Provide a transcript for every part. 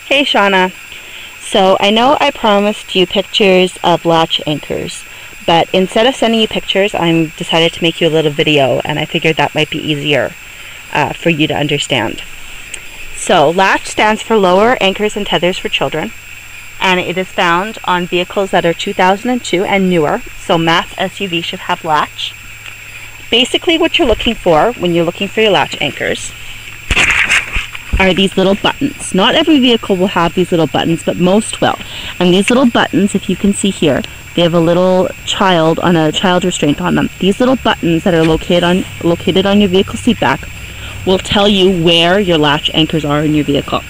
Hey Shauna. So I know I promised you pictures of latch anchors, but instead of sending you pictures, I decided to make you a little video, and I figured that might be easier for you to understand. So latch stands for Lower Anchors and Tethers for Children, and it is found on vehicles that are 2002 and newer, so mass SUV should have latch. Basically what you're looking for when you're looking for your latch anchors are these little buttons. Not every vehicle will have these little buttons, but most will. And these little buttons, if you can see here, they have a little child on a child restraint on them. These little buttons that are located on your vehicle seat back will tell you where your latch anchors are in your vehicle.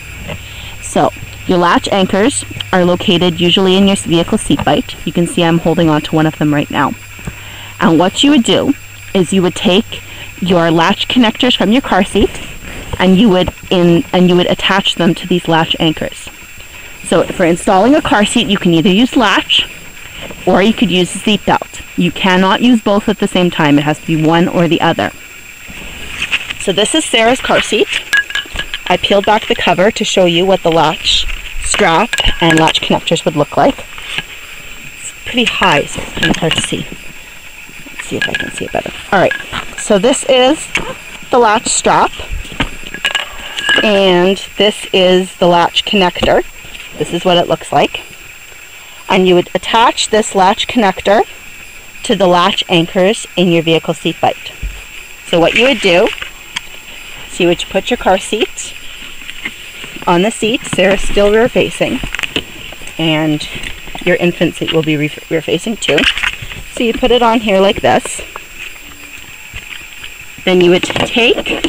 So your latch anchors are located usually in your vehicle seat belt. You can see I'm holding on to one of them right now. And what you would do is you would take your latch connectors from your car seat and you would attach them to these latch anchors. So for installing a car seat, you can either use latch or you could use the seat belt. You cannot use both at the same time. It has to be one or the other. So this is Sarah's car seat. I peeled back the cover to show you what the latch strap and latch connectors would look like. It's pretty high, so it's kind of hard to see. Let's see if I can see it better. Alright, so this is the latch strap, and this is the latch connector. This is what it looks like. And you would attach this latch connector to the latch anchors in your vehicle seat belt. So what you would do is you would put your car seat on the seat. Sarah's still rear facing, and your infant seat will be rear facing too. So you put it on here like this. Then you would take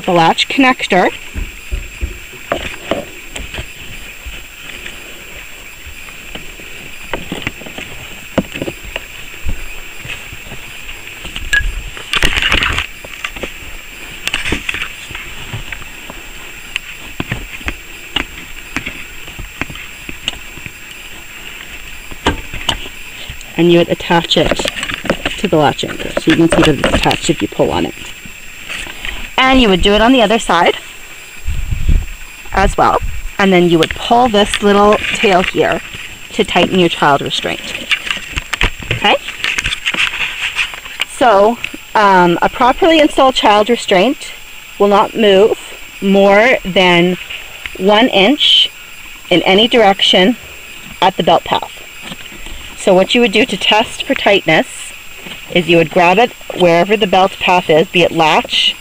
the latch connector and you would attach it to the latch anchor. So you can see that it's attached if you pull on it. And you would do it on the other side as well. And then you would pull this little tail here to tighten your child restraint. Okay? So a properly installed child restraint will not move more than 1 inch in any direction at the belt path. So what you would do to test for tightness is you would grab it wherever the belt path is, be it latch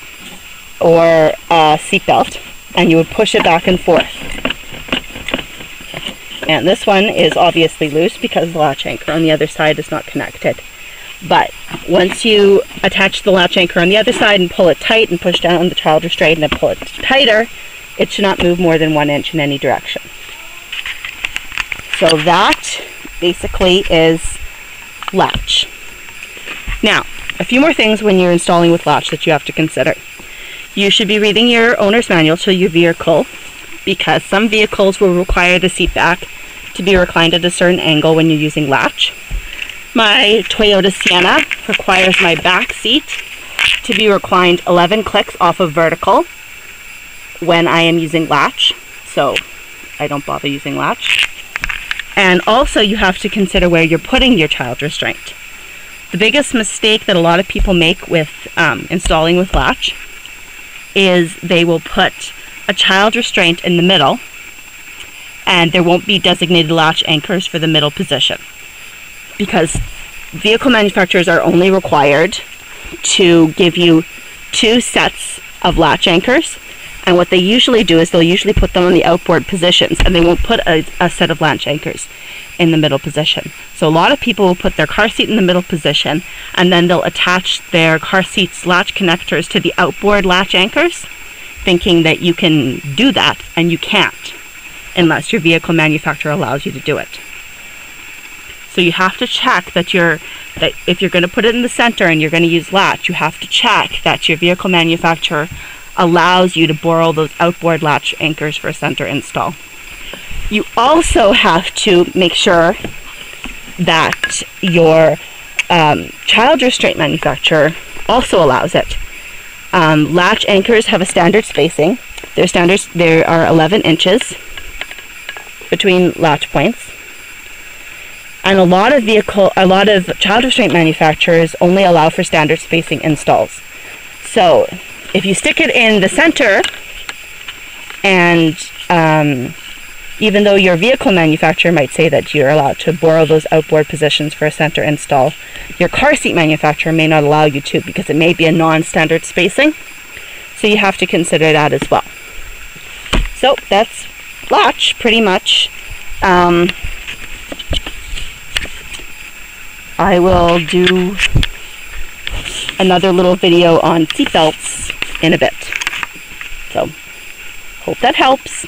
or seat belt, and you would push it back and forth. And this one is obviously loose because the latch anchor on the other side is not connected. But once you attach the latch anchor on the other side and pull it tight and push down on the child restraint and then pull it tighter, it should not move more than 1 inch in any direction. So that basically is latch. Now, a few more things when you're installing with latch that you have to consider. You should be reading your owner's manual to your vehicle, because some vehicles will require the seat back to be reclined at a certain angle when you're using latch. My Toyota Sienna requires my back seat to be reclined 11 clicks off of vertical when I am using latch, so I don't bother using latch. And also you have to consider where you're putting your child restraint. The biggest mistake that a lot of people make with installing with latch is they will put a child restraint in the middle, and there won't be designated latch anchors for the middle position, because vehicle manufacturers are only required to give you 2 sets of latch anchors. And what they usually do is they'll usually put them on the outboard positions, and they won't put a set of latch anchors in the middle position. So a lot of people will put their car seat in the middle position, and then they'll attach their car seat's latch connectors to the outboard latch anchors, thinking that you can do that, and you can't unless your vehicle manufacturer allows you to do it. So you have to check that if you're going to put it in the center and you're going to use latch, you have to check that your vehicle manufacturer allows you to borrow those outboard latch anchors for a center install. You also have to make sure that your child restraint manufacturer also allows it. Latch anchors have a standard spacing, There are 11 inches between latch points. And a lot of child restraint manufacturers only allow for standard spacing installs. So if you stick it in the center, and even though your vehicle manufacturer might say that you're allowed to borrow those outboard positions for a center install, your car seat manufacturer may not allow you to, because it may be a non-standard spacing. So you have to consider that as well. So that's latch, pretty much. I will do another little video on seatbelts in a bit. So, hope that helps.